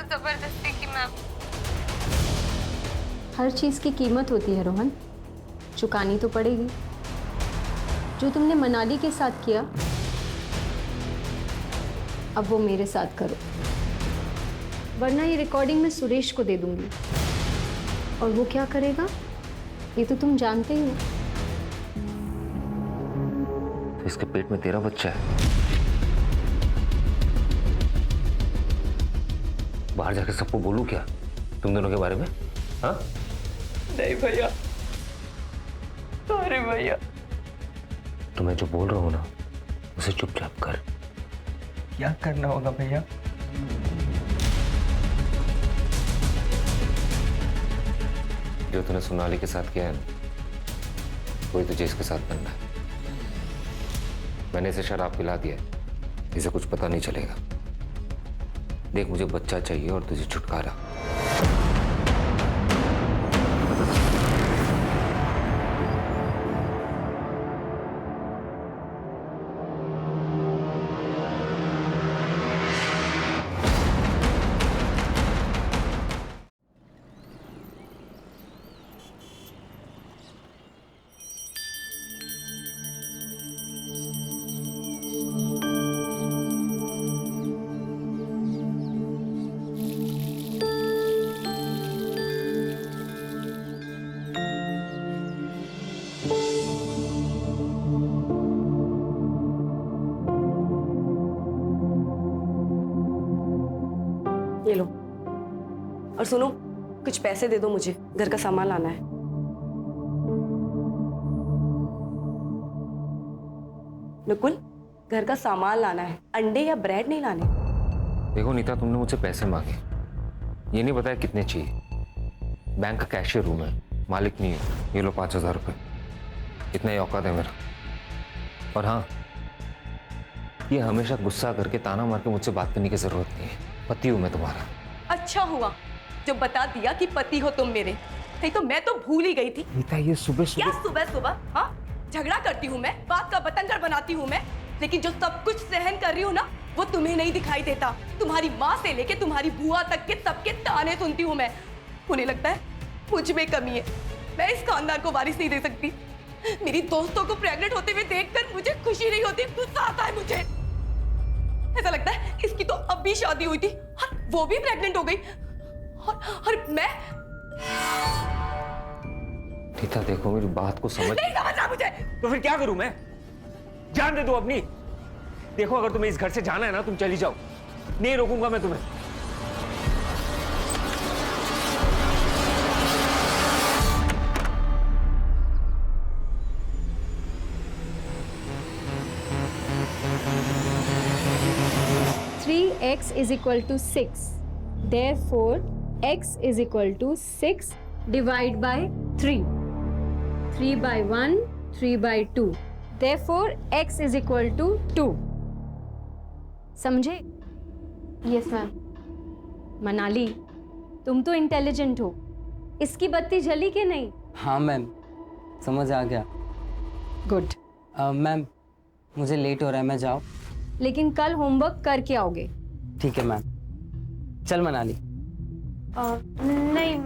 जबरदस्ती की मैम। हर चीज की कीमत होती है रोहन, चुकानी तो पड़ेगी। जो तुमने मनाली के साथ किया, अब वो मेरे साथ करो, वरना ये रिकॉर्डिंग मैं सुरेश को दे दूंगी और वो क्या करेगा ये तो तुम जानते ही हो। तो इसके पेट में तेरा बच्चा है, बाहर जाके सबको बोलूं क्या तुम दोनों के बारे में? हाँ? नहीं भैया, सॉरी भैया। तो मैं जो बोल रहा हूं ना उसे चुपचाप कर। क्या करना होगा भैया? जो तूने सोनाली के साथ किया है ना, वही तुझे इसके साथ बनना है। मैंने इसे शराब पिला दिया है, इसे कुछ पता नहीं चलेगा। देख, मुझे बच्चा चाहिए और तुझे छुटकारा। ये लो, और सुनो, कुछ पैसे दे दो मुझे, घर का सामान लाना है। नकुल, घर का सामान लाना है, अंडे या ब्रेड नहीं लाने। देखो नीता, तुमने मुझसे पैसे मांगे, ये नहीं बताया कितने चाहिए। बैंक का कैशियर हूं मैं, मालिक नहीं हूं। ये लो 5,000 रुपये, इतना ही औकात है मेरा। और हाँ, ये हमेशा गुस्सा करके ताना मार के मुझसे बात करने की जरूरत नहीं है। पति हूं मैं तुम्हारा। अच्छा हुआ जो बता दिया कि पति हो तुम मेरे, नहीं तो मैं तो भूल ही गई थी। नीता, ये सुबह क्या सुबह सुबह? हाँ, झगड़ा करती हूँ मैं, बात का बतंगड़ बनाती हूँ मैं, लेकिन जो सब कुछ सहन कर रही हूँ ना, वो तुम्हें नहीं दिखाई देता। तुम्हारी माँ से लेके तुम्हारी बुआ तक के सबके ताने सुनती हूँ मैं। उन्हें लगता है मुझ में कमी है, मैं इस खानदान को वारिस नहीं दे सकती। मेरी दोस्तों को प्रेग्नेंट होते हुए देखकर मुझे खुशी नहीं होती, गुस्सा आता है मुझे। ऐसा लगता है इसकी तो अभी शादी हुई थी और वो भी प्रेग्नेंट हो गई, और मैं। नीता देखो, मेरी बात को समझ। नहीं समझ रहा मुझे। तो फिर क्या करूं मैं? जान दे दो अपनी। देखो, अगर तुम्हें इस घर से जाना है ना, तुम चली जाओ, नहीं रोकूंगा मैं तुम्हें। x is equal to 6. Therefore, x is equal to 6 divided by 3. 3 by 1, 3 by 2. Therefore, x is equal to 2. समझे? Yes ma'am. मनाली, तुम तो इंटेलिजेंट हो, इसकी बत्ती जली कि नहीं? हाँ मैम, समझ आ गया। गुड। मैम, मुझे लेट हो रहा है, मैं जाऊँ? लेकिन कल होमवर्क करके आओगे। ठीक है मैम। चल मनाली। नहीं,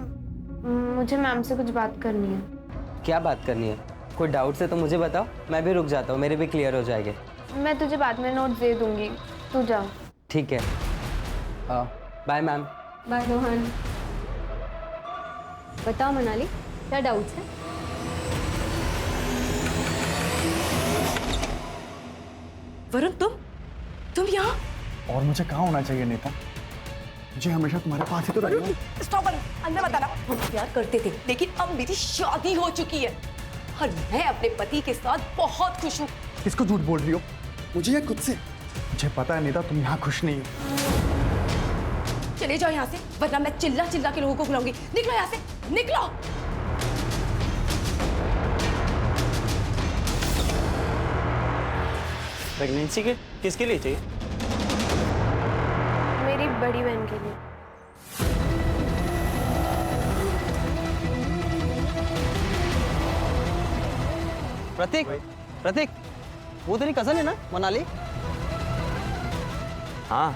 मुझे मैम से कुछ बात करनी है। क्या बात करनी है? कोई डाउट है तो मुझे बताओ, मैं भी रुक जाता हूँ, मेरे भी क्लियर हो जाएंगे। मैं तुझे बाद में नोट दे दूंगी, तू जा। ठीक है, बाय मैम। बाय रोहन। बताओ मनाली, क्या डाउट्स है? वरुण, तुम यहाँ? और मुझे कहाँ होना चाहिए नीता? मुझे हमेशा तुम्हारे पास ही तो रही। स्टॉप, अंदर बताना। हम प्यार करते थे, लेकिन अब मेरी शादी हो चुकी है और मैं अपने पति के साथ बहुत खुश हूँ। किसको झूठ बोल रही हो? मुझे या खुद से? मुझे पता है नीता, तुम यहाँ खुश नहीं हो। चले जाओ यहाँ से, वरना मैं चिल्ला चिल्ला के लोगों को बुलाऊंगी। निकलो यहाँ से, निकलो। प्रेगनेंसी के किसके लिए चाहिए? मेरी बड़ी बहन के लिए। प्रतीक, प्रतीक, वो तेरी कजन है ना मनाली? हाँ।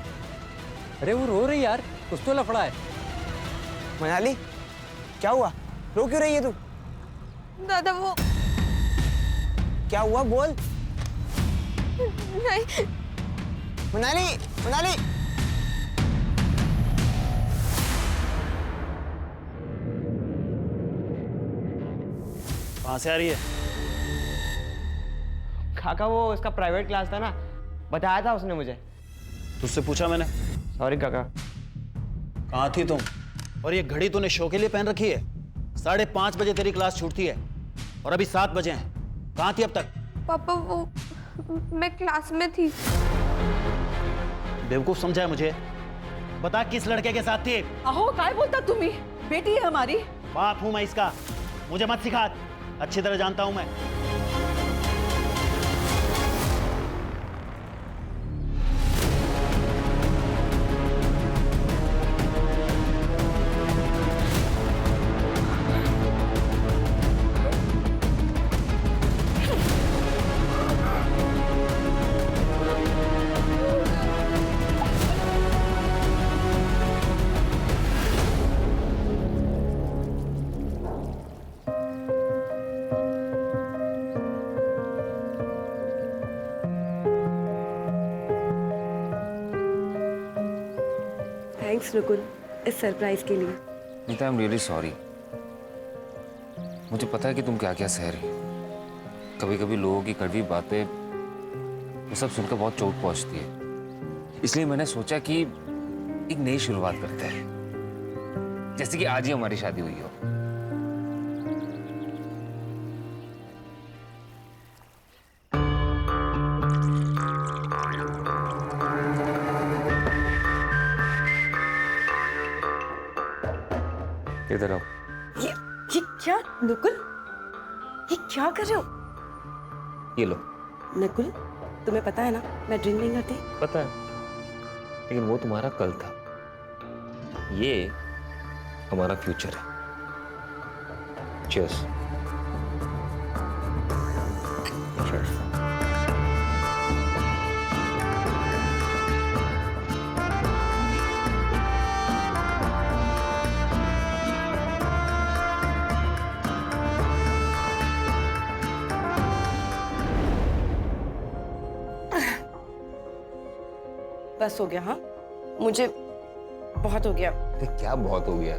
अरे वो रो रही यार, कुछ तो लफड़ा है। मनाली, क्या हुआ? रो क्यों रही है तू? दादा वो क्या हुआ बोल। नहीं, मनाली, मनाली। कहाँ से आ रही है? काका वो उसका प्राइवेट क्लास था ना, बताया था उसने मुझे। तुझसे पूछा मैंने। सॉरी काका। कहाँ थी तुम? और ये घड़ी तूने शो के लिए पहन रखी है? 5:30 बजे तेरी क्लास छूटती है और अभी 7 बजे हैं। कहाँ थी अब तक? पापा वो मैं क्लास में थी। बेवकूफ समझा है मुझे? बता किस लड़के के साथ थी? अहो काय बोलता तुम्ही? बेटी है हमारी। बाप हूं मैं इसका, मुझे मत सिखा, अच्छी तरह जानता हूं मैं। थैंक्स नकुल इस सरप्राइज के लिए। Neeta, I am really sorry. मुझे पता है कि तुम क्या क्या सह रही हो। कभी कभी लोगों की कड़वी बातें वो सब सुनकर बहुत चोट पहुंचती है। इसलिए मैंने सोचा कि एक नई शुरुआत करते हैं, जैसे कि आज ही हमारी शादी हुई हो। इधर आओ। ये क्या नकुल? ये क्या कर रहे हो? ये लो। नकुल तुम्हें पता है ना मैं ड्रिंक नहीं करती। पता है, लेकिन वो तुम्हारा कल था, ये हमारा फ्यूचर है। Cheers. Cheers. बस हो गया। हाँ मुझे बहुत हो गया। अरे क्या बहुत हो गया?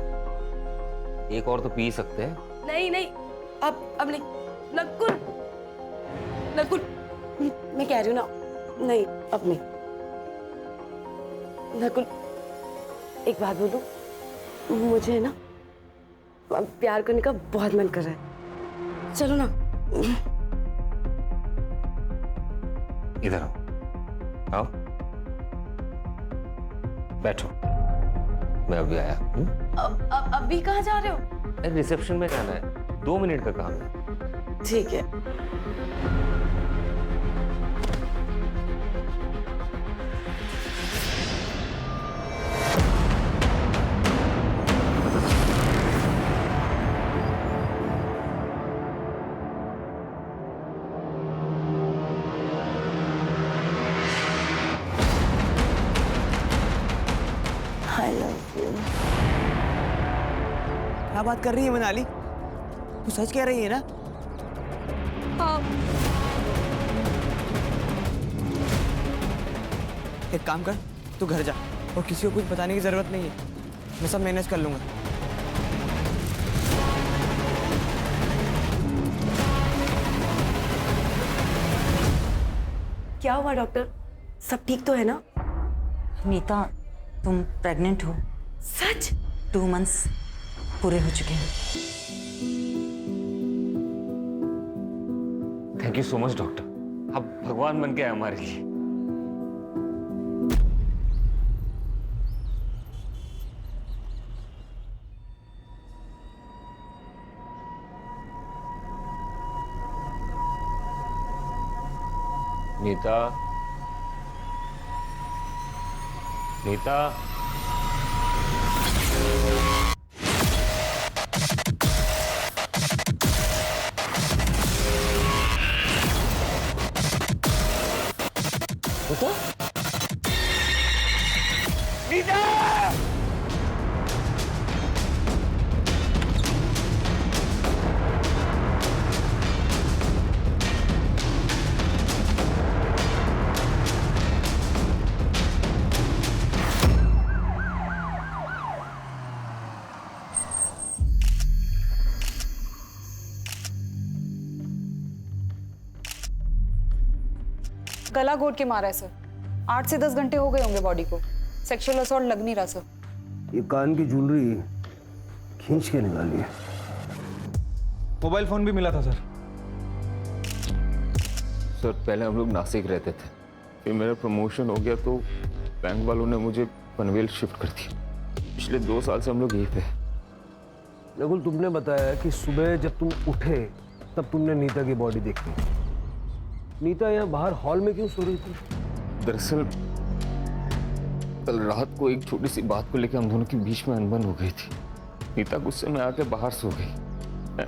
एक और तो पी सकते हैं। नहीं नहीं अब नहीं। नकुल नकुल मैं कह रही हूँ ना, नहीं अब नहीं। नकुल एक बात बोलूं, मुझे ना प्यार करने का बहुत मन कर रहा है। चलो ना। इधर आओ। आओ बैठो, मैं अभी आया। अभी कहाँ जा रहे हो? रिसेप्शन में जाना है, 2 मिनट का काम है। ठीक है। क्या बात कर रही है मनाली? तू सच कह रही है ना? हाँ। एक काम कर, तू घर जा और किसी को कुछ बताने की जरूरत नहीं है, मैं सब मैनेज कर लूंगा। क्या हुआ डॉक्टर? सब ठीक तो है ना? नीता, तुम प्रेग्नेंट हो। सच? 2 मंथ्स पूरे हो चुके हैं। Thank you so much doctor, आप भगवान बन के आए हमारे लिए। नीता, नीता, नीता! गला घोट के मारा है सर। 8 से 10 घंटे हो गए होंगे बॉडी को। सेक्सुअल असॉल्ट लग नहीं रहा सर। ये कान की ज्वेलरी खींच के निकाली है। मोबाइल फोन भी मिला था सर। सर पहले हम लोग नासिक रहते थे, फिर मेरा प्रमोशन हो गया तो बैंक वालों ने मुझे पनवेल शिफ्ट कर दिया। पिछले 2 साल से हम लोग यहीं पे। नकुल, तुमने बताया कि सुबह जब तुम उठे तब तुमने नीता की बॉडी देखी। नीता यहाँ बाहर हॉल में क्यों सो रही थी? दरअसल कल रात को एक छोटी सी बात को लेकर हम दोनों के बीच में अनबन हो गई थी। नीता गुस्से में आके बाहर सो गई, मैं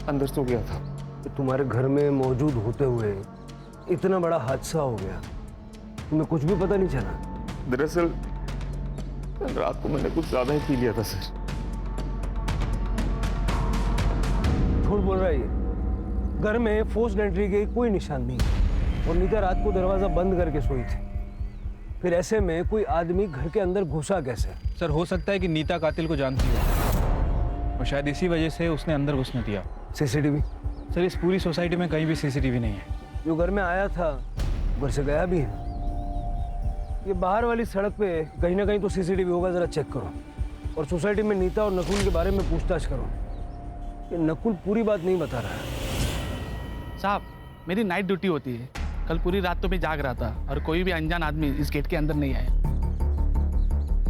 अंदर सो गया था। कि तुम्हारे घर में मौजूद होते हुए इतना बड़ा हादसा हो गया, तुम्हें कुछ भी पता नहीं चला? दरअसल कल रात को मैंने कुछ ज्यादा ही पी लिया था सर। झूठ बोल रहा है ये। घर में फोर्स्ड एंट्री के कोई निशान नहीं है और नीता रात को दरवाजा बंद करके सोई थी। फिर ऐसे में कोई आदमी घर के अंदर घुसा कैसे? सर हो सकता है कि नीता कातिल को जानती हो और शायद इसी वजह से उसने अंदर घुसने दिया। सीसीटीवी? सर इस पूरी सोसाइटी में कहीं भी सीसीटीवी नहीं है। जो घर में आया था घर से गया भी है। ये बाहर वाली सड़क पे कहीं ना कहीं तो सीसीटीवी होगा, जरा चेक करो। और सोसाइटी में नीता और नकुल के बारे में पूछताछ करो। ये नकुल पूरी बात नहीं बता रहा है। साहब मेरी नाइट ड्यूटी होती है, कल पूरी रात तो मैं जाग रहा था और कोई भी अनजान आदमी इस गेट के अंदर नहीं आया।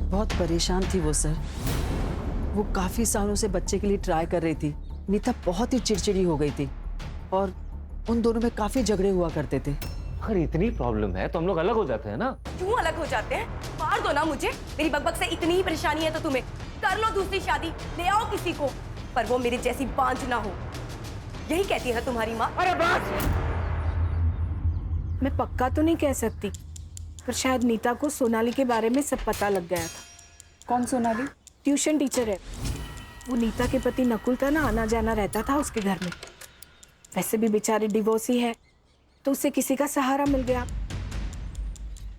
बहुत परेशान थी वो सर। वो काफी सालों से बच्चे के लिए ट्राई कर रही थी। नीता बहुत ही चिड़चिड़ी हो गई थी और उन दोनों में काफी झगड़े हुआ करते थे। अगर इतनी प्रॉब्लम है तो हम लोग अलग हो जाते हैं ना। क्यों अलग हो जाते हैं? मार दो ना मुझे। मेरी बकबक से इतनी ही परेशानी है तो तुम्हें कर लो दूसरी शादी, ले आओ किसी को, पर वो मेरी जैसी बांझ ना हो। यही कहती है तुम्हारी माँ। अरे बस! मैं पक्का तो नहीं कह सकती, पर शायद नीता को सोनाली के बारे में सब पता लग गया था। कौन सोनाली? ट्यूशन टीचर है वो। नीता के पति नकुल का ना आना जाना रहता था उसके घर में। वैसे भी बेचारी डिवोर्सी है तो उसे किसी का सहारा मिल गया।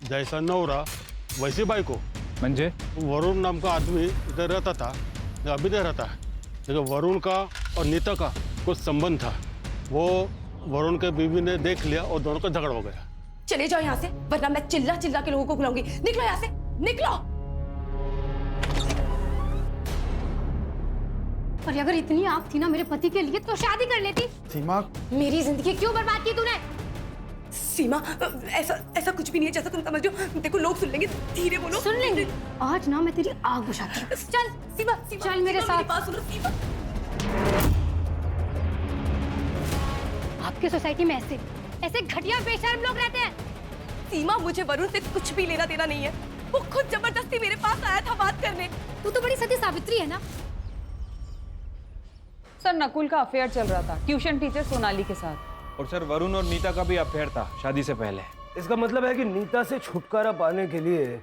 जैसा नवरा वैसी बाइको। म्हणजे वरुण नाम का आदमी इधर रहता था, अभी इधर रहता है, लेकिन वरुण का और नीता का कुछ संबंध था। वो वरुण के बीवी ने देख लिया और दोनों का झगड़ा हो गया। चले जाओ यहाँ से, वरना मैं चिल्ला चिल्ला के लोगों को बुलाऊंगी। निकलो यहाँ से, निकलो। और अगर इतनी आग थी ना मेरे पति के लिए तो शादी कर लेती। सीमा, मेरी जिंदगी क्यों बर्बाद की तूने? सीमा, ऐसा कुछ भी नहीं है जैसा तुम समझ रहे हो। देखो लोग सुन लेंगे, धीरे बोलो। सुन लेंगे। आज ना मैं तेरी आग बुझाती हूँ। चल सीमा, चल मेरे साथ। बात सुनो सीमा। आपके सोसाइटी में ऐसे घटिया बेशर्म लोग रहते हैं। सीमा, मुझे वरुण से कुछ भी लेना देना नहीं है। वो खुद जबरदस्ती मेरे पास आया था बात करने। तू तो बड़ी सती सावित्री है ना। सर नकुल का अफेयर चल रहा था ट्यूशन टीचर सोनाली के साथ। और सर वरुण और नीता का भी अफेयर था शादी से पहले। इसका मतलब है कि नीता से छुटकारा पाने के लिए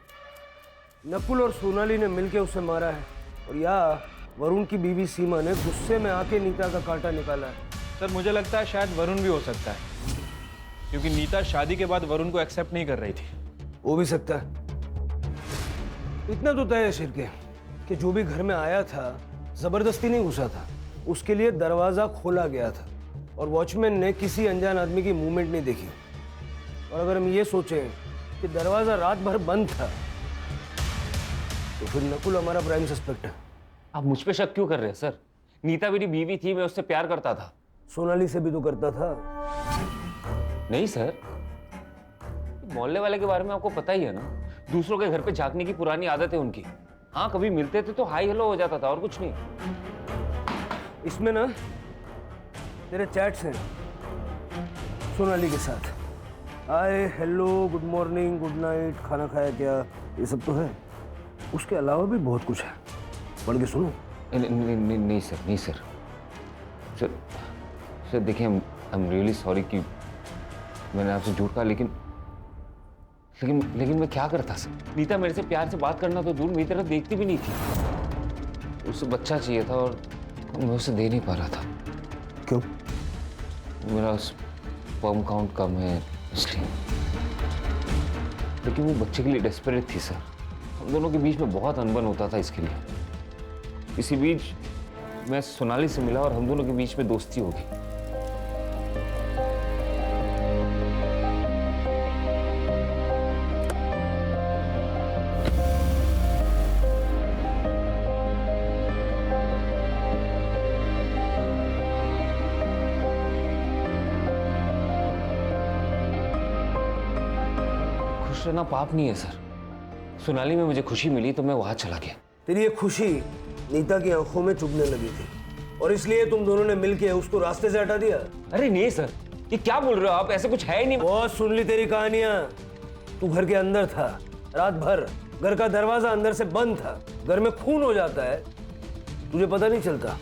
नकुल और सोनाली ने मिलकर उसे मारा है और या वरुण की बीवी सीमा ने गुस्से में आके नीता का कांटा निकाला है। सर मुझे लगता है शायद वरुण भी हो सकता है, क्योंकि नीता शादी के बाद वरुण को एक्सेप्ट नहीं कर रही थी। हो भी सकता है। इतना तो तय है शिरके कि जो भी घर में आया था जबरदस्ती नहीं घुसा था, उसके लिए दरवाजा खोला गया था और वॉचमैन ने किसी अनजान आदमी की मूवमेंट नहीं देखी। और अगर हम ये सोचें कि दरवाजा रात भर बंद था तो फिर नकुल हमारा प्राइम सस्पेक्ट है। आप मुझ पे शक क्यों कर रहे हैं सर? नीता मेरी बीवी थी, मैं उससे प्यार करता था। सोनाली से भी तो करता था। नहीं सर, मोहल्ले वाले के बारे में आपको पता ही है ना। दूसरों के घर पे झांकने की पुरानी आदत है उनकी। हाँ, कभी मिलते थे तो हाई हेलो हो जाता था और कुछ नहीं। इसमें ना तेरे चैट्स हैं सोनाली के साथ। Hi, hello, good morning, good night, खाना खाया क्या, ये सब तो है। उसके अलावा भी बहुत कुछ है, पढ़ के सुनो। नहीं सर, नहीं सर। सर देखिए, आई एम रियली सॉरी कि मैंने आपसे झूठ कहा, लेकिन मैं क्या करता सर? नीता मेरे से प्यार से बात करना तो दूर, मेरी तरफ देखती भी नहीं थी। उसे बच्चा चाहिए था और मैं उसे दे नहीं पा रहा था। क्यों? मेरा स्पर्म काउंट कम है इसलिए। लेकिन वो बच्चे के लिए डेस्परेट थी सर। हम दोनों के बीच में बहुत अनबन होता था इसके लिए। इसी बीच मैं सोनाली से मिला और हम दोनों के बीच में दोस्ती हो गई। खुश रहना पाप नहीं है सर। सोनाली में मुझे खुशी मिली तो मैं वहां चला गया। तेरी ये खुशी नीता की आंखों में चुभने लगी थी और इसलिए तुम दोनों ने मिलकर उसको रास्ते से हटा दिया। अरे नहीं सर, ये क्या बोल रहे हो आप? ऐसा कुछ है ही नहीं। बहुत सुन ली तेरी कहानियां। तू घर के अंदर था रात भर, घर का दरवाजा अंदर से बंद था, घर में खून हो जाता है, तुझे पता नहीं चलता।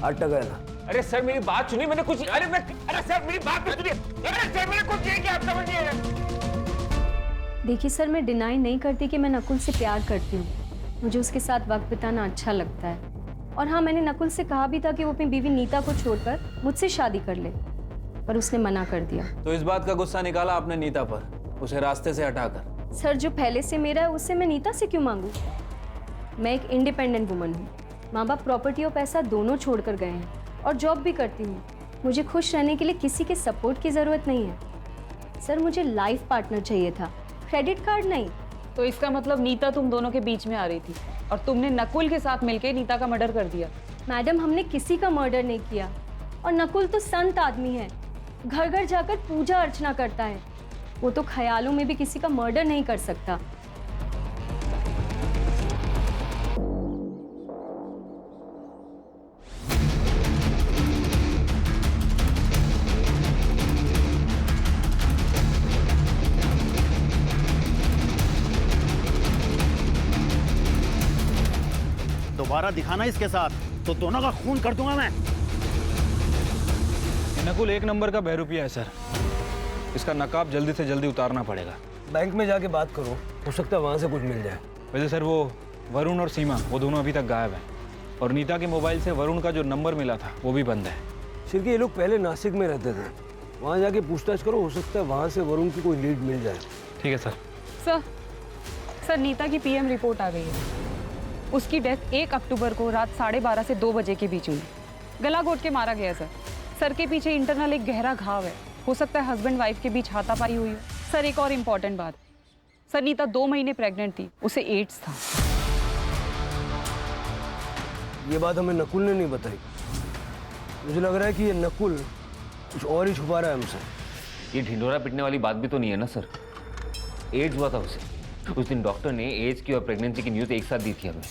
8 टका है ना। अरे सर मेरी बात सुनिए, मैंने कुछ अरे सर मेरी बात तो सुनिए। अरे सर मैंने कुछ नहीं किया, आप समझिए। देखिए सर, मैं डिनाई नहीं करती कि मैं नकुल से प्यार करती हूँ। मुझे उसके साथ वक्त बिताना अच्छा लगता है। और हाँ, मैंने नकुल से कहा भी था कि वो अपनी बीवी नीता को छोड़कर मुझसे शादी कर ले, पर उसने मना कर दिया। तो इस बात का गुस्सा निकाला आपने नीता पर, उसे रास्ते से हटाकर? सर, जो पहले से मेरा है उससे मैं नीता से क्यों मांगू? मैं एक इंडिपेंडेंट वुमन हूँ। माँ बाप प्रॉपर्टी और पैसा दोनों छोड़कर गए हैं और जॉब भी करती हूँ। मुझे खुश रहने के लिए किसी के सपोर्ट की ज़रूरत नहीं है। सर, मुझे लाइफ पार्टनर चाहिए था, क्रेडिट कार्ड नहीं। तो इसका मतलब नीता तुम दोनों के बीच में आ रही थी और तुमने नकुल के साथ मिलकर नीता का मर्डर कर दिया। मैडम, हमने किसी का मर्डर नहीं किया। और नकुल तो संत आदमी है, घर घर जाकर पूजा अर्चना करता है। वो तो ख्यालों में भी किसी का मर्डर नहीं कर सकता। दोबारा दिखाना इसके साथ तो दोनों का खून कर दूंगा मैं। नकुल 1 नंबर का बहरूपिया है सर, इसका नकाब जल्दी से जल्दी उतारना पड़ेगा। बैंक में जाके बात करो, हो सकता है वहां से कुछ मिल जाए। वैसे सर वो वरुण और सीमा वो दोनों अभी तक गायब हैं और नीता के मोबाइल से वरुण का जो नंबर मिला था वो भी बंद है। शिरके, ये लोग पहले नासिक में रहते थे, वहां जाके पूछताछ करो, हो सकता है वहां से वरुण की कोई लीड मिल जाए। ठीक है सर। सर, नीता की पीएम रिपोर्ट आ गई है। उसकी डेथ 1 अक्टूबर को रात 12:30 से 2 बजे के बीच हुई। गला घोट के मारा गया सर। सर के पीछे इंटरनल एक गहरा घाव है। हो सकता है हस्बैंड वाइफ के बीच हाथापाई हुई हो। सर, एक और इम्पॉर्टेंट बात, सर नीता 2 महीने प्रेग्नेंट थी, उसे एड्स था। ये बात हमें नकुल ने नहीं बताई। मुझे लग रहा है कि ये नकुल कुछ और ही छुपा रहा है हमसे। ये ढिंडोरा पिटने वाली बात भी तो नहीं है ना सर। एड्स हुआ था उसे। उस दिन डॉक्टर ने एड्स की और प्रेगनेंसी की न्यूज़ एक साथ दी थी हमें।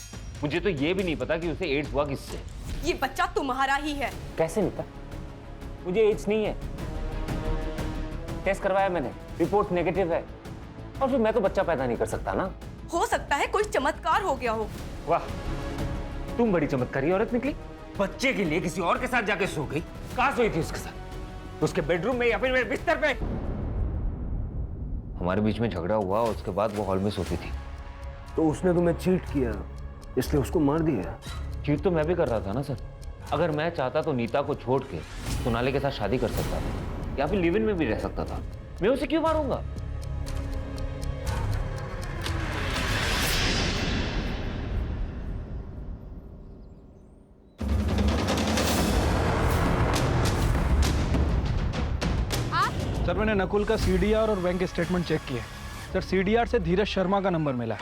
मुझे तो ये भी नहीं पता कि उसे एड्स हुआ किससे। ये बच्चा तुम्हारा ही है। कैसे नीता? मुझे एड्स नहीं है, टेस्ट करवाया मैंने, रिपोर्ट नेगेटिव है। और फिर मैं तो बच्चा पैदा नहीं कर सकता ना। हो सकता है कोई चमत्कार हो गया हो। वाह, तुम बड़ी चमत्कारी औरत निकली। बच्चे के लिए किसी और के साथ जाके सो गई। कहाँ सोई थी उसके साथ? उसके बेडरूम में या फिर मेरे बिस्तर पे? हमारे बीच में झगड़ा हुआ और उसके बाद वो हॉल में सोती थी। तो उसने तुम्हें चीट किया, इसलिए उसको मार दिया। चीट तो मैं भी कर रहा था ना सर। अगर मैं चाहता तो नीता को छोड़ के सोनाली के साथ शादी कर सकता था या फिर लिव इन में भी रह सकता था। मैं उसे क्यों मारूंगा? सर, मैंने नकुल का सीडीआर और बैंक स्टेटमेंट चेक किए। सर, सीडीआर से धीरज शर्मा का नंबर मिला है।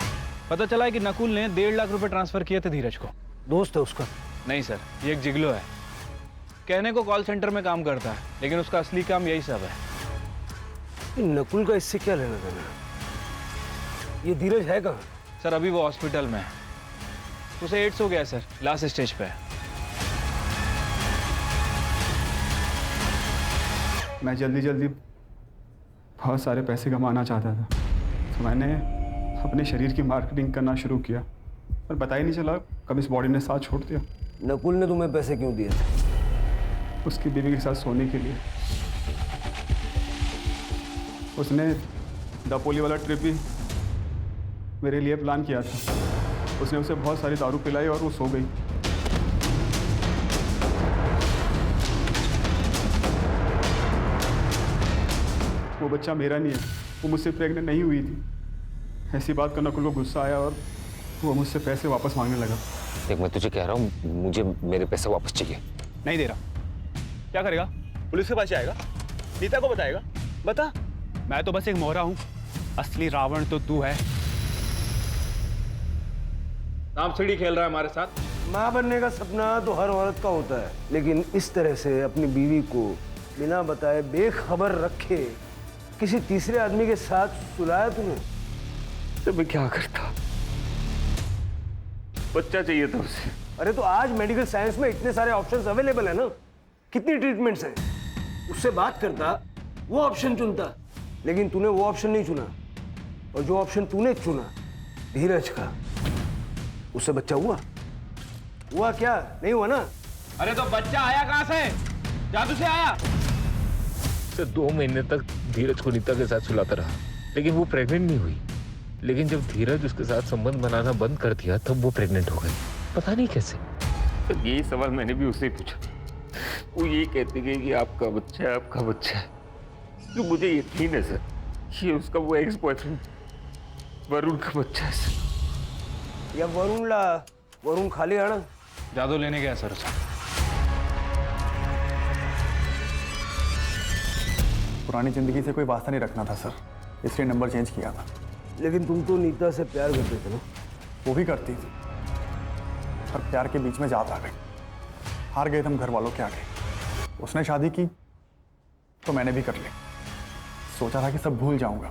पता चला है कि नकुल ने 1.5 लाख रुपए ट्रांसफर किए थे धीरज को। दोस्त है उसका? नहीं सर, ये एक जिगलो है। कहने को कॉल सेंटर में काम करता है, लेकिन उसका असली काम यही सब है। नकुल का इससे क्या लेना देना? ये धीरज है कहाँ? सर, अभी वो हॉस्पिटल में है। उसे एड्स हो गया है सर, लास्ट स्टेज पे है। मैं जल्दी जल्दी बहुत सारे पैसे कमाना चाहता था, तो मैंने अपने शरीर की मार्केटिंग करना शुरू किया, पर पता ही नहीं चला कब इस बॉडी ने साथ छोड़ दिया। नकुल ने तुम्हें पैसे क्यों दिए थे? उसकी बीवी के साथ सोने के लिए। उसने दापोली वाला ट्रिप भी मेरे लिए प्लान किया था। उसने उसे बहुत सारी दारू पिलाई और वो सो गई। वो बच्चा मेरा नहीं है, वो मुझसे प्रेग्नेंट नहीं हुई थी। ऐसी बात का नकुल को गुस्सा आया और वो मुझसे पैसे वापस मांगने लगा। देख, मैं तुझे कह रहा हूँ, मुझे मेरे पैसे वापस चाहिए। नहीं दे रहा। क्या करेगा? पुलिस के पास जाएगा? नीता को बताएगा? बता। मैं तो बस एक मोहरा हूँ, असली रावण तो तू है। सांप सीढ़ी खेल रहा है हमारे साथ। माँ बनने का सपना तो हर औरत का होता है, लेकिन इस तरह से अपनी बीवी को बिना बताए बेखबर रखे किसी तीसरे आदमी के साथ सुलाया तूने? तो मैं क्या करता? बच्चा चाहिए था उसे। अरे तो आज मेडिकल साइंस में इतने सारे ऑप्शंस अवेलेबल है ना, कितनी ट्रीटमेंट्स हैं। उससे बात करता, वो ऑप्शन चुनता, लेकिन तूने वो ऑप्शन नहीं चुना। और जो ऑप्शन तूने चुना धीरज का, उससे बच्चा हुआ? हुआ क्या? नहीं हुआ ना? अरे तो बच्चा आया कहाँ से? जादू से आया? सर 2 महीने तक धीरज को नीता के साथ सुलाता रहा, लेकिन वो प्रेग्नेंट नहीं हुई। लेकिन जब धीरज उसके साथ संबंध बनाना बंद कर दिया तब वो प्रेग्नेंट हो गई। पता नहीं कैसे। तो यही सवाल मैंने भी उससे पूछा। वो यही कहती गई कि आपका बच्चा है, आपका बच्चा है। तो मुझे यकीन है सर, ये उसका वो एक्स बॉयफ्रेंड वरुण का बच्चा है सर। या वरुण खाली आना जादू लेने गया सर उसे। पुरानी जिंदगी से कोई वास्ता नहीं रखना था सर, इसलिए नंबर चेंज किया था। लेकिन तुम तो नीता से प्यार करते थे ना? वो भी करती थी, पर प्यार के बीच में जात आ गई। हार गए हम घर वालों के आगे। उसने शादी की तो मैंने भी कर ली। सोचा था कि सब भूल जाऊंगा,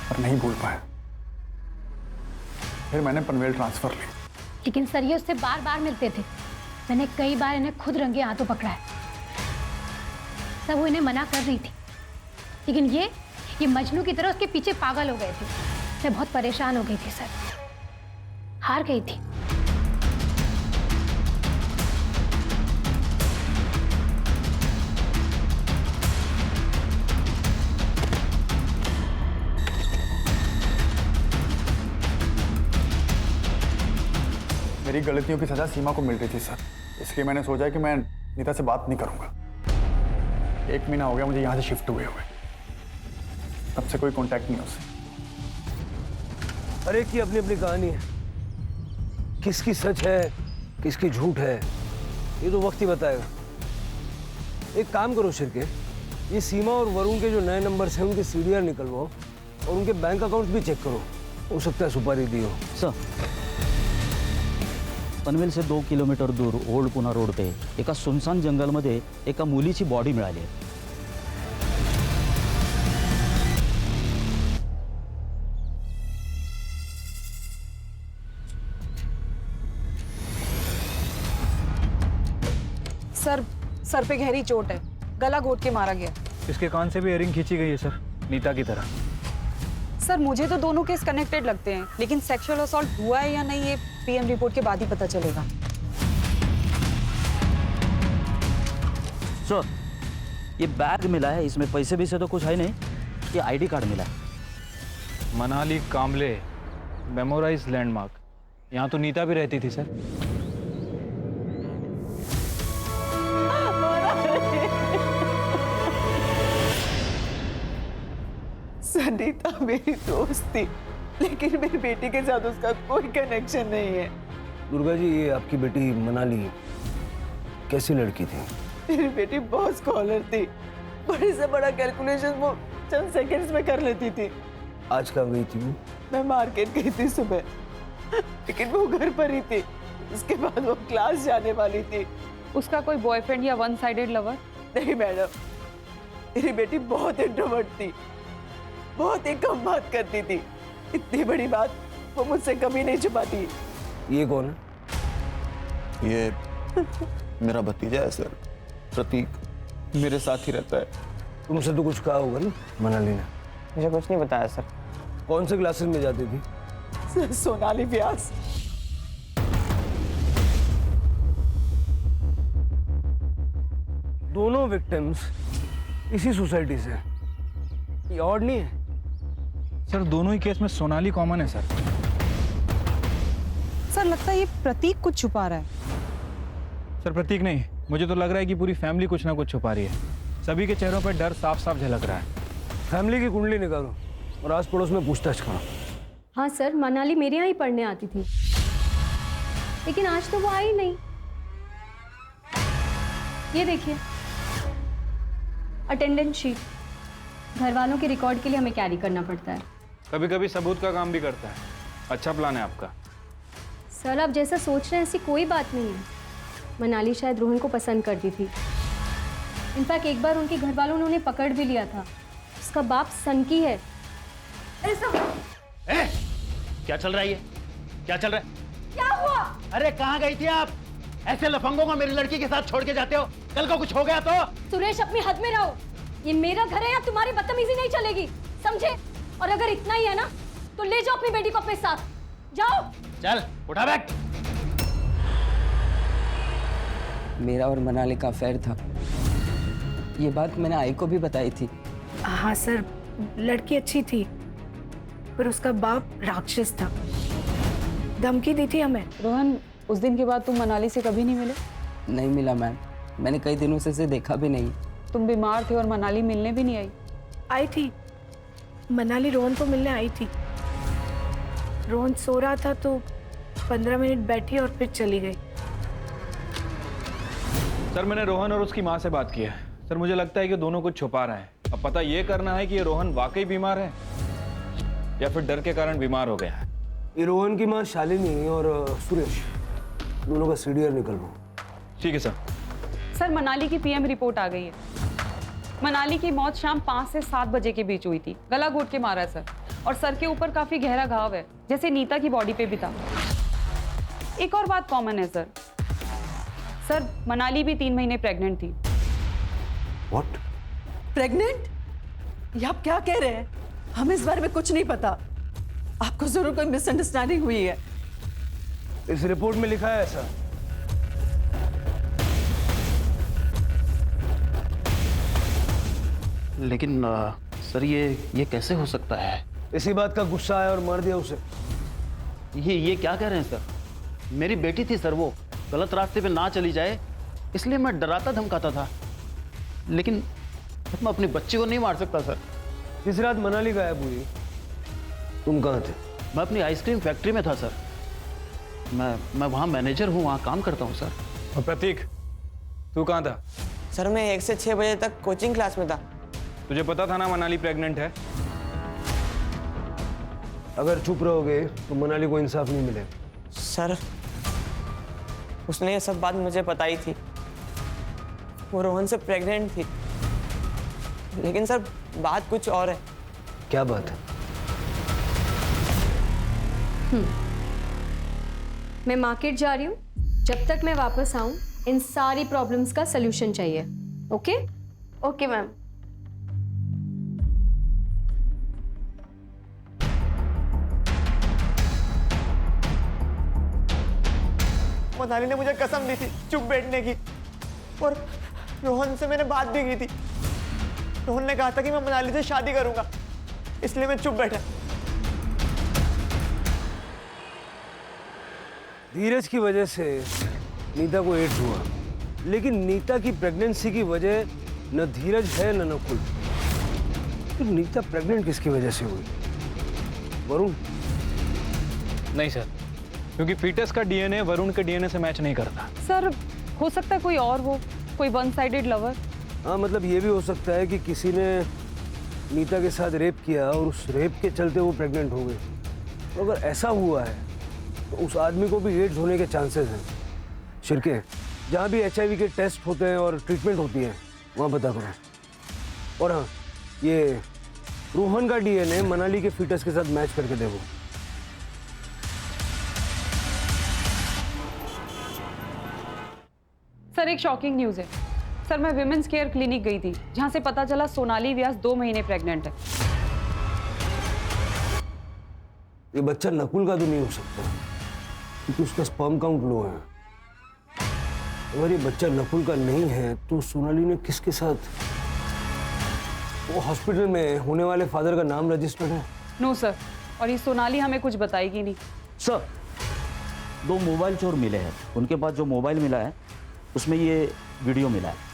पर नहीं भूल पाया। फिर मैंने पनवेल ट्रांसफर ली। लेकिन सर ये उससे बार बार मिलते थे। मैंने कई बार इन्हें खुद रंगे हाथों पकड़ा है। सब वो इन्हें मना कर रही थी, लेकिन ये मजनू की तरह उसके पीछे पागल हो गए थे। मैं बहुत परेशान हो गई थी सर, हार गई थी। मेरी गलतियों की सजा सीमा को मिल रही थी सर, इसलिए मैंने सोचा कि मैं नीता से बात नहीं करूंगा। 1 महीना हो गया मुझे यहाँ से शिफ्ट हुए तब से कोई कांटेक्ट नहीं उससे। हर एक की अपनी अपनी कहानी है, किसकी सच है किसकी झूठ है ये तो वक्त ही बताएगा। एक काम करो शिरके, ये सीमा और वरुण के जो नए नंबर्स हैं उनके सीडीआर निकलवाओ और उनके बैंक अकाउंट्स भी चेक करो। हो सकता है सुपारी दी हो। सर, पनवेल से 2 किलोमीटर दूर ओल्ड पुणा रोड पे एका सुनसान जंगलमध्ये एका मुलीची बॉडी मिळाली आहे। सर पे गहरी चोट है, गला घोट के मारा गया। इसके कान से भी इयरिंग खींची गई है सर, नीता की तरह। सर मुझे तो दोनों केस कनेक्टेड लगते हैं, लेकिन सेक्सुअल असॉल्ट हुआ है या नहीं ये पीएम रिपोर्ट के बाद ही पता चलेगा। सर, ये बैग मिला है, इसमें पैसे भी से तो कुछ है नहीं, ये आईडी कार्ड मिला है। मनाली कामले मेमोराइज लैंडमार्क, यहाँ तो नीता भी रहती थी सर। नीता मेरी दोस्त थी, लेकिन मेरी बेटी के साथ उसका कोई कनेक्शन नहीं है। दुर्गा जी, ये आपकी बेटी मनाली कैसी लड़की थी? मेरी बेटी बहुत स्कॉलर थी, बड़े से बड़ा कैलकुलेशन वो चंद सेकंड्स में कर लेती थी। आज कहाँ गई थी वो? मैं मार्केट गई थी सुबह, लेकिन वो घर पर ही थी। उसके बाद वो क्लास जाने वाली थी। उसका कोई बॉयफ्रेंड या वन साइडेड लवर? नहीं मैडम, मेरी बेटी बहुत इंट्रोवर्ट थी, बहुत ही कम बात करती थी। इतनी बड़ी बात वो मुझसे कभी नहीं छुपाती। ये कौन है? ये मेरा भतीजा है सर, प्रतीक। मेरे साथ ही रहता है। तुमसे तो कुछ कहा होगा ना मनाली ने? मुझे कुछ नहीं बताया सर। कौन से क्लासेस में जाती थी? सर, सोनाली व्यास। दोनों विक्टिम्स इसी सोसाइटी से, ये ऑड नहीं है? सर दोनों ही केस में सोनाली कॉमन है सर। सर लगता है ये प्रतीक कुछ छुपा रहा है। सर प्रतीक नहीं, मुझे तो लग रहा है कि पूरी फैमिली कुछ ना कुछ छुपा रही है। सभी के चेहरों पर डर साफ साफ झलक रहा है। फैमिली की कुंडली निकालो और आस पड़ोस में पूछताछ करो। हाँ सर, मनाली मेरे यहाँ ही पढ़ने आती थी, लेकिन आज तो वो आई नहीं। ये देखिए अटेंडेंस शीट, घर वालों के रिकॉर्ड के लिए हमें कैरी करना पड़ता है। कभी कभी सबूत का काम भी करता है। अच्छा प्लान है आपका। सर आप जैसा सोच रहे हैं ऐसी कोई बात नहीं है। मनाली शायद रोहन को पसंद करती थी, इनफैक्ट एक बार उनके घर वालों ने उन्हें पकड़ भी लिया था। उसका बाप सनकी है। क्या चल रहा है ये? क्या चल रहा है? क्या हुआ? अरे कहाँ गई थी आप? ऐसे लफंगों को मेरी लड़की के साथ छोड़ के जाते हो? कल को कुछ हो गया तो? सुरेश, अपनी हद में रहो। ये मेरा घर है, या तुम्हारी बदतमीजी नहीं चलेगी, समझे? और अगर इतना ही है ना तो ले जाओ अपनी बेटी को अपने साथ। जाओ। चल उठा बैग। मेरा और मनाली का अफेयर था। ये बात मैंने आई को भी बताई थी। हाँ सर, लड़की अच्छी थी पर उसका बाप राक्षस था, धमकी दी थी हमें। रोहन, उस दिन के बाद तुम मनाली से कभी नहीं मिले? नहीं मिला मैम, मैंने कई दिनों से इसे देखा भी नहीं। तुम बीमार थे और मनाली मिलने भी नहीं आई? आई थी, मनाली रोहन को मिलने आई थी। रोहन सो रहा था तो 15 मिनट बैठी और फिर चली गई। सर मैंने रोहन और उसकी माँ से बात की है। सर मुझे लगता है कि दोनों कुछ छुपा रहे हैं। अब पता ये करना है कि ये रोहन वाकई बीमार है या फिर डर के कारण बीमार हो गया है। ये रोहन की माँ शालिनी और सुरेश, दोनों का सीडीआर निकलवाओ। ठीक है सर। सर मनाली की पीएम रिपोर्ट आ गई है। मनाली की मौत शाम 5 से 7 बजे के बीच हुई थी। गला घोट के मारा सर, और सर के ऊपर काफी गहरा घाव है, जैसे नीता की बॉडी पे भी था। एक और बात कॉमन है सर। सर मनाली भी 3 महीने प्रेग्नेंट थी। व्हाट? प्रेग्नेंट? ये आप क्या कह रहे हैं? हमें इस बारे में कुछ नहीं पता। आपको जरूर कोई मिसअंडरस्टैंडिंग हुई है। इस रिपोर्ट में लिखा है ऐसा। लेकिन सर ये कैसे हो सकता है? इसी बात का गुस्सा आया और मार दिया उसे। ये क्या कह रहे हैं सर? मेरी बेटी थी सर, वो गलत रास्ते पे ना चली जाए इसलिए मैं डराता धमकाता था, लेकिन मैं अपने बच्चे को नहीं मार सकता सर। जिस रात मनाली गायब हुई तुम कहाँ थे? मैं अपनी आइसक्रीम फैक्ट्री में था सर। मैं वहाँ मैनेजर हूँ, वहाँ काम करता हूँ सर। और प्रतीक, तू कहाँ था? सर मैं 1 से 6 बजे तक कोचिंग क्लास में था। तुझे पता था ना मनाली प्रेग्नेंट है? अगर चुप रहोगे तो मनाली को इंसाफ नहीं मिलेगा। सर उसने ये सब बात मुझे बताई थी, वो रोहन से प्रेग्नेंट थी। लेकिन सर बात कुछ और है। क्या बात है? मैं मार्केट जा रही हूँ। जब तक मैं वापस आऊँ इन सारी प्रॉब्लम्स का सलूशन चाहिए। ओके? Okay ma'am. मनाली ने मुझे कसम दी थी चुप बैठने की, और रोहन से मैंने बात भी की थी। रोहन ने कहा था कि मैं मनाली से शादी करूंगा, इसलिए मैं चुप बैठा। धीरज की वजह से नीता को एड्स हुआ, लेकिन नीता की प्रेगनेंसी की वजह न धीरज है न नकुल। तो नीता प्रेग्नेंट किसकी वजह से हुई? वरुण? नहीं सर, क्योंकि फीटस का डीएनए वरुण के डीएनए से मैच नहीं करता। सर हो सकता है कोई और हो, कोई वन साइडेड लवर। हाँ, मतलब ये भी हो सकता है कि किसी ने नीता के साथ रेप किया और उस रेप के चलते वो प्रेग्नेंट हो गई। तो अगर ऐसा हुआ है तो उस आदमी को भी एड्स होने के चांसेस हैं। शिरके, जहाँ भी HIV के टेस्ट होते हैं और ट्रीटमेंट होती है वहाँ पता करो। और हाँ, ये रोहन का डीएनए मनाली के फीटस के साथ मैच करके देखो। सर एक शॉकिंग न्यूज़ है। सर मैं विमेंस केयर क्लिनिक गई थी, जहाँ से पता चला सोनाली व्यास 2 महीने प्रेग्नेंट है। ये बच्चा नकुल का तो नहीं हो सकता, क्योंकि उसका स्पर्म काउंट लो है। अगर ये बच्चा नकुल का नहीं है तो सोनाली ने किसके साथ? वो हॉस्पिटल में होने वाले फादर का नाम रजिस्टर्ड है? नो सर, और ये सोनाली हमें कुछ बताएगी नहीं। सर 2 मोबाइल चोर मिले हैं, उनके पास जो मोबाइल मिला है उसमें ये वीडियो मिला है।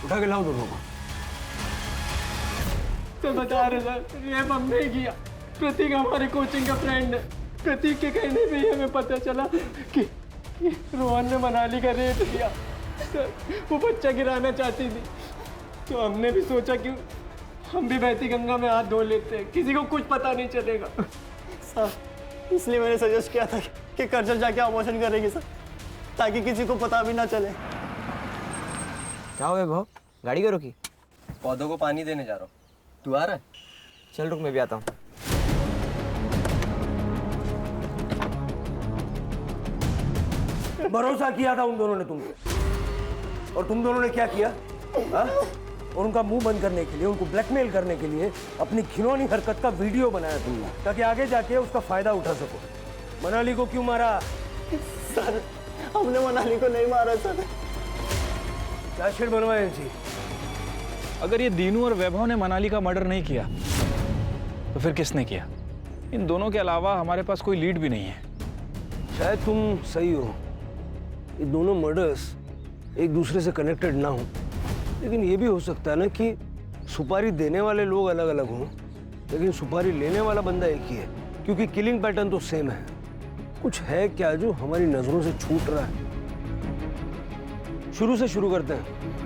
उठा के लाओ दोनों को। तो बता रहे सर, ये हमने किया। प्रतीक हमारे कोचिंग का फ्रेंड है। प्रतीक के कहने पे ही हमें पता चला कि रोहन ने मनाली का रेप किया। सर वो बच्चा गिराना चाहती थी, तो हमने भी सोचा कि हम भी बहती गंगा में हाथ धो लेते हैं, किसी को कुछ पता नहीं चलेगा। सर इसलिए मैंने सजेस्ट किया था कि कर्जल जाके अबॉर्शन करेगी सर, ताकि किसी को पता भी ना चले। क्या हुआ भाव, गाड़ी क्यों रोकी? पौधों को पानी देने जा रहा हूँ। तू आ रहा है? चल रुक, मैं भी आता हूँ। भरोसा किया था उन दोनों ने तुम पे, और तुम दोनों ने क्या किया? हा? और उनका मुंह बंद करने के लिए, उनको ब्लैकमेल करने के लिए अपनी घिनौनी हरकत का वीडियो बनाया तुमने, ताकि आगे जाके उसका फायदा उठा सको। मनाली को क्यों मारा? सर हमने मनाली को नहीं मारा सर। क्या शेड बनवाए जी? अगर ये दीनू और वैभव ने मनाली का मर्डर नहीं किया तो फिर किसने किया? इन दोनों के अलावा हमारे पास कोई लीड भी नहीं है। शायद तुम सही हो, ये दोनों मर्डर्स एक दूसरे से कनेक्टेड ना हो, लेकिन ये भी हो सकता है ना कि सुपारी देने वाले लोग अलग अलग हों, लेकिन सुपारी लेने वाला बंदा एक ही है, क्योंकि किलिंग पैटर्न तो सेम है। कुछ है क्या जो हमारी नजरों से छूट रहा है? शुरू से शुरू करते हैं।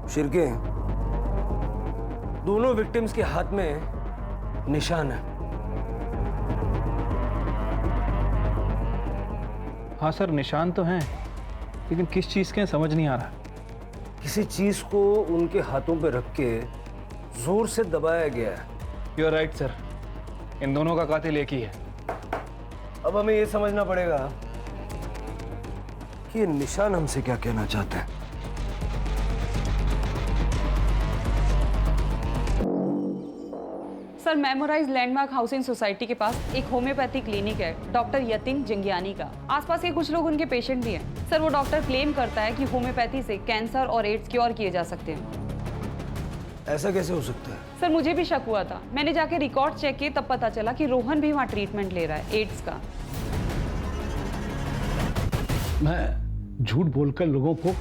शिरके, दोनों विक्टिम्स के हाथ में निशान है। हाँ सर, निशान तो हैं, लेकिन किस चीज़ के समझ नहीं आ रहा। किसी चीज को उनके हाथों पे रख के जोर से दबाया गया है। यू आर राइट सर, इन दोनों का कातिल एक ही है। अब हमें ये समझना पड़ेगा कि ये निशान हमसे क्या कहना चाहते हैं। Sir, memorise landmark housing society के पास एक होम्योपैथी क्लिनिक है डॉक्टर यतिन जंगियानी का। आसपास के कुछ लोग उनके पेशेंट भी हैं। सर, वो डॉक्टर क्लेम करता है कि होम्योपैथी से कैंसर और एड्स क्योर किए जा सकते हैं। ऐसा कैसे हो सकता है? सर, मुझे भी शक हुआ था। मैंने जाके रिकॉर्ड चेक किए, तब पता चला कि रोहन भी वहाँ ट्रीटमेंट ले रहा है एड्स का। मैं झूठ बोलकर लोगों को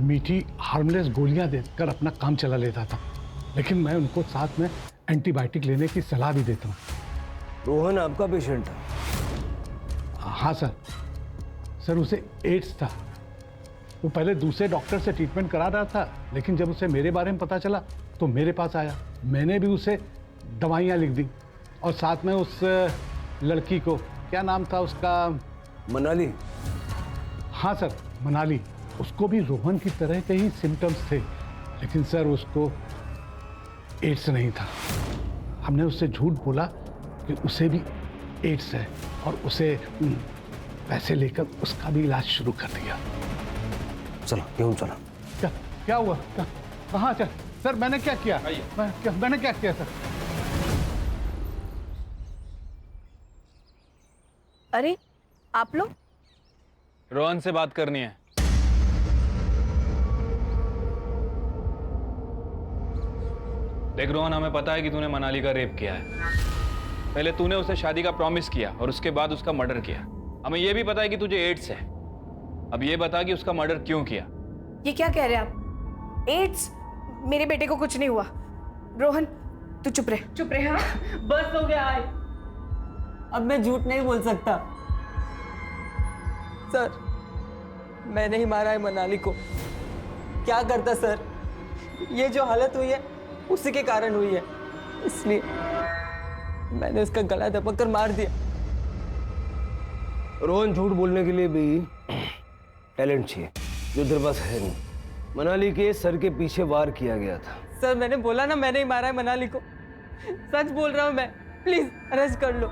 मीठी हार्मलेस गोलियां देकर अपना काम चला लेता था, लेकिन मैं उनको साथ में एंटीबायोटिक लेने की सलाह भी देता हूँ। रोहन आपका पेशेंट है? हाँ सर। सर, उसे एड्स था। वो पहले दूसरे डॉक्टर से ट्रीटमेंट करा रहा था, लेकिन जब उसे मेरे बारे में पता चला तो मेरे पास आया। मैंने भी उसे दवाइयाँ लिख दी, और साथ में उस लड़की को, क्या नाम था उसका? मनाली। हाँ सर, मनाली। उसको भी रोहन की तरह के ही सिम्टम्स थे, लेकिन सर उसको एड्स नहीं था। हमने उससे झूठ बोला कि उसे भी एड्स है, और उसे पैसे लेकर उसका भी इलाज शुरू कर दिया। चलो क्यों चला? क्या हुआ? कहाँ चल? सर, मैंने क्या किया? मैंने क्या किया सर? अरे आप लोग? रोहन से बात करनी है। देख रोहन, हमें पता है कि तूने मनाली का रेप किया है। पहले तूने उसे शादी का प्रॉमिस किया और उसके बाद उसका मर्डर किया। हमें यह भी पता है कि तुझे एड्स है। अब ये बता कि उसका मर्डर क्यों किया? ये क्या कह रहे हैं आप? एड्स? मेरे बेटे को कुछ नहीं हुआ। रोहन तू चुप रहे, चुप रहे। हाँ बस हो गया। अब मैं झूठ नहीं बोल सकता सर। मैंने ही मारा है मनाली को। क्या करता सर? ये जो हालत हुई है उसी के कारण हुई है, इसलिए मैंने उसका गला दबक कर मार दिया। रोहन, झूठ बोलने के लिए भी टैलेंट चाहिए, जो तेरे पास है नहीं। मनाली के सर के पीछे वार किया गया था। सर, मैंने बोला ना, मैंने ही मारा है मनाली को। सच बोल रहा हूं मैं। प्लीज अरेस्ट कर लो।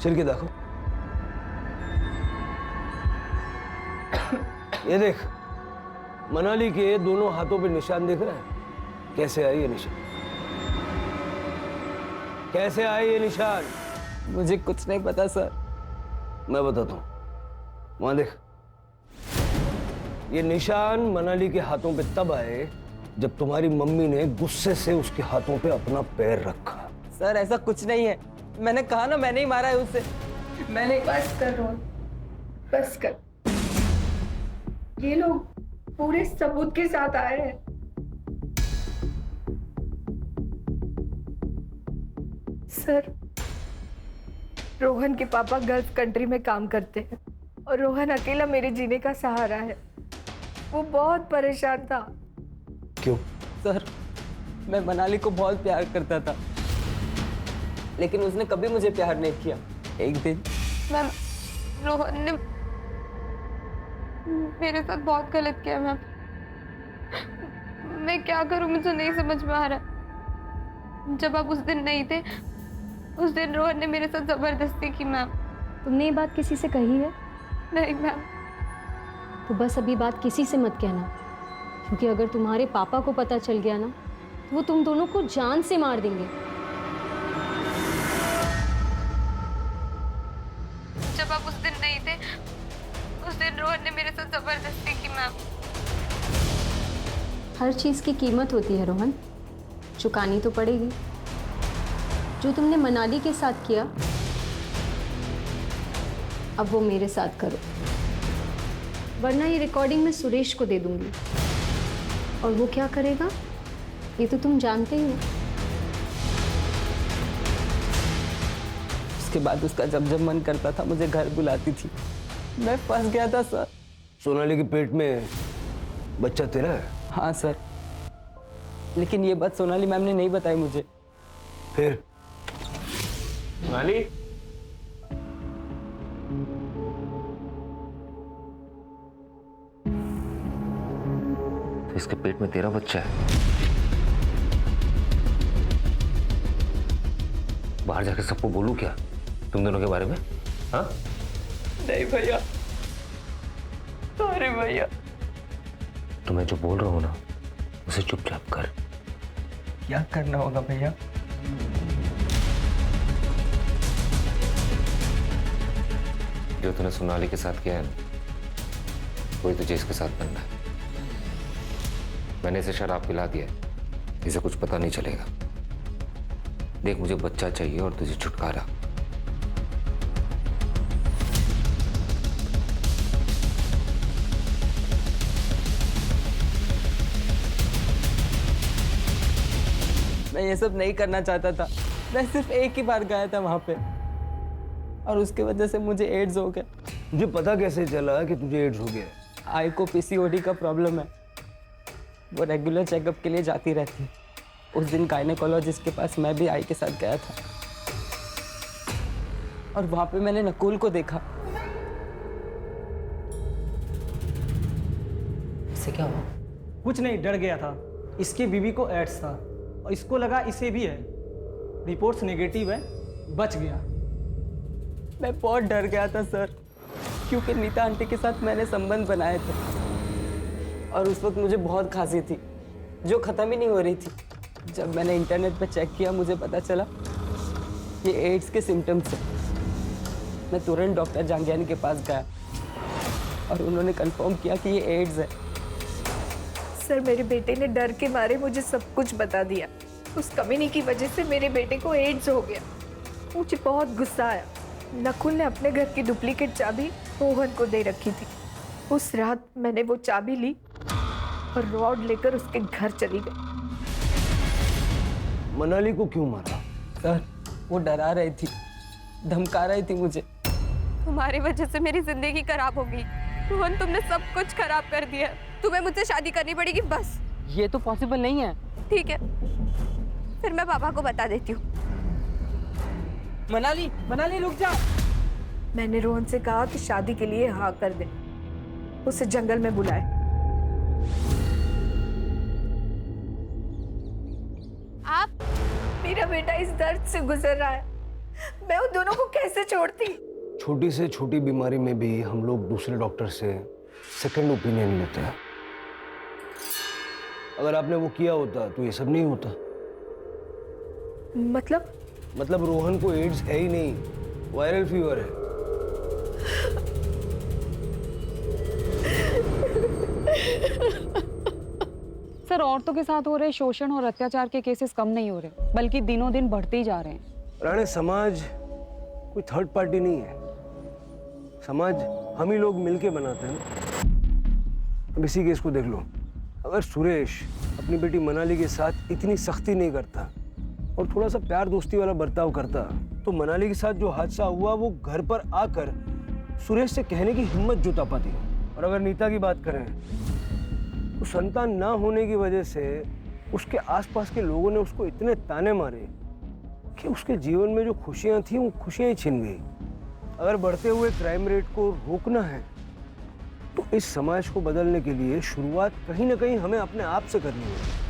चल के देखो। ये देख, मनाली के दोनों हाथों पे निशान दिख रहा है। कैसे आए ये निशान? कैसे आए ये निशान? मुझे कुछ नहीं पता सर। मैं बताता हूं। वहां देख, ये निशान मनाली के हाथों पे तब आए जब तुम्हारी मम्मी ने गुस्से से उसके हाथों पे अपना पैर रखा। सर, ऐसा कुछ नहीं है। मैंने कहा ना, मैंने ही मारा है उसे। मैंने बस कर रोहन, बस कर। ये लोग पूरे सबूत के साथ आए हैं। सर, रोहन के पापा गल्फ कंट्री में काम करते हैं और रोहन अकेला मेरे जीने का सहारा है। वो बहुत परेशान था। क्यों? सर, मैं मनाली को बहुत प्यार करता था, लेकिन उसने कभी मुझे प्यार नहीं किया। एक दिन मैम, रोहन ने मेरे साथ बहुत गलत किया मैम। मैं क्या करूं, मुझे नहीं समझ में आ रहा। जब आप उस दिन नहीं थे, उस दिन रोहन ने मेरे साथ जबरदस्ती की मैम। तुमने ये बात किसी से कही है? नहीं मैम। तो बस अभी बात किसी से मत कहना, क्योंकि अगर तुम्हारे पापा को पता चल गया ना, तो वो तुम दोनों को जान से मार देंगे। जब आप उस दिन नहीं थे, उस दिन रोहन ने मेरे साथ जबरदस्ती की मैम। हर चीज की कीमत होती है रोहन, चुकानी तो पड़ेगी। जो तुमने मनाली के साथ किया, अब वो मेरे साथ करो, वरना ये रिकॉर्डिंग मैं सुरेश को दे दूंगी, और वो क्या करेगा ये तो तुम जानते ही हो। उसके बाद उसका जब जब मन करता था मुझे घर बुलाती थी। मैं फंस गया था सर। सोनाली के पेट में बच्चा तेरा है? हाँ सर, लेकिन ये बात सोनाली मैम ने नहीं बताई मुझे। फिर? सोनाली, तो इसके पेट में तेरा बच्चा है? बाहर जाके सबको बोलूं क्या तुम दोनों के बारे में? हाँ? नहीं भैया, अरे भैया, तो मैं जो बोल रहा हूं ना, उसे चुपचाप कर। क्या करना होगा भैया? जो तूने सोनाली के साथ किया है ना, वही तुझे इसके साथ बनना है। मैंने इसे शराब पिला दिया है, इसे कुछ पता नहीं चलेगा। देख, मुझे बच्चा चाहिए और तुझे छुटकारा। मैं ये सब नहीं करना चाहता था। मैं सिर्फ एक ही बार गया था वहां पे, और उसके वजह से मुझे एड्स हो गया। मुझे पता कैसे चला कि तुझे एड्स हो गया? आई को पीसीओडी का प्रॉब्लम है। वो रेगुलर चेकअप के लिए जाती रहती है। उस दिन गायनेकोलॉजिस्ट के पास मैं भी आई के साथ गया था, और वहां पे मैंने नकुल को देखा। इससे क्या हुआ? कुछ नहीं, डर गया था। इसकी बीवी को एड्स था और इसको लगा इसे भी है। रिपोर्ट्स नेगेटिव है, बच गया। मैं बहुत डर गया था सर, क्योंकि नीता आंटी के साथ मैंने संबंध बनाए थे, और उस वक्त मुझे बहुत खांसी थी जो ख़त्म ही नहीं हो रही थी। जब मैंने इंटरनेट पर चेक किया, मुझे पता चला ये एड्स के सिम्टम्स हैं। मैं तुरंत डॉक्टर जांगियानी के पास गया, और उन्होंने कंफर्म किया कि ये एड्स है। सर, मेरे बेटे ने डर के मारे मुझे सब कुछ बता दिया। उस कमीनी की वजह से मेरे बेटे को एड्स हो गया। मुझे बहुत गुस्सा आया। नकुल ने अपने घर की डुप्लीकेट चाबी रोहन को दे रखी थी। उस रात मैंने वो चाबी ली और रॉड लेकर उसके घर चली गई। मनाली को क्यों मारा? सर, वो डरा रही थी, धमका रही थी मुझे। तुम्हारी वजह से मेरी जिंदगी खराब हो गई रोहन, तुमने सब कुछ खराब कर दिया। तुम्हें मुझसे शादी करनी पड़ेगी बस। ये तो पॉसिबल नहीं है। ठीक है, फिर मैं पापा को बता देती हूँ। मनाली, मनाली रुक जा। मैंने रोहन से कहा कि शादी के लिए हाँ कर दे, उसे जंगल में बुलाए। आप? मेरा बेटा इस दर्द से गुजर रहा है, मैं उन दोनों को कैसे छोड़ती? छोटी से छोटी बीमारी में भी हम लोग दूसरे डॉक्टर से सेकंड ओपिनियन लेते हैं। अगर आपने वो किया होता तो ये सब नहीं होता। मतलब रोहन को एड्स है ही नहीं, वायरल फीवर है। सर, औरतों के साथ हो रहे शोषण और अत्याचार के केसेस कम नहीं हो रहे, बल्कि दिनों दिन बढ़ते ही जा रहे हैं। राणे, समाज कोई थर्ड पार्टी नहीं है। समाज हम ही लोग मिलके बनाते हैं ना। अब इसी केस को देख लो, अगर सुरेश अपनी बेटी मनाली के साथ इतनी सख्ती नहीं करता और थोड़ा सा प्यार दोस्ती वाला बर्ताव करता तो मनाली के साथ जो हादसा हुआ वो घर पर आकर सुरेश से कहने की हिम्मत जुटा पाती। और अगर नीता की बात करें तो संतान ना होने की वजह से उसके आसपास के लोगों ने उसको इतने ताने मारे कि उसके जीवन में जो खुशियां थी वो खुशियां ही छिन गई। अगर बढ़ते हुए क्राइम रेट को रोकना है तो इस समाज को बदलने के लिए शुरुआत कहीं ना कहीं हमें अपने आप से करनी है।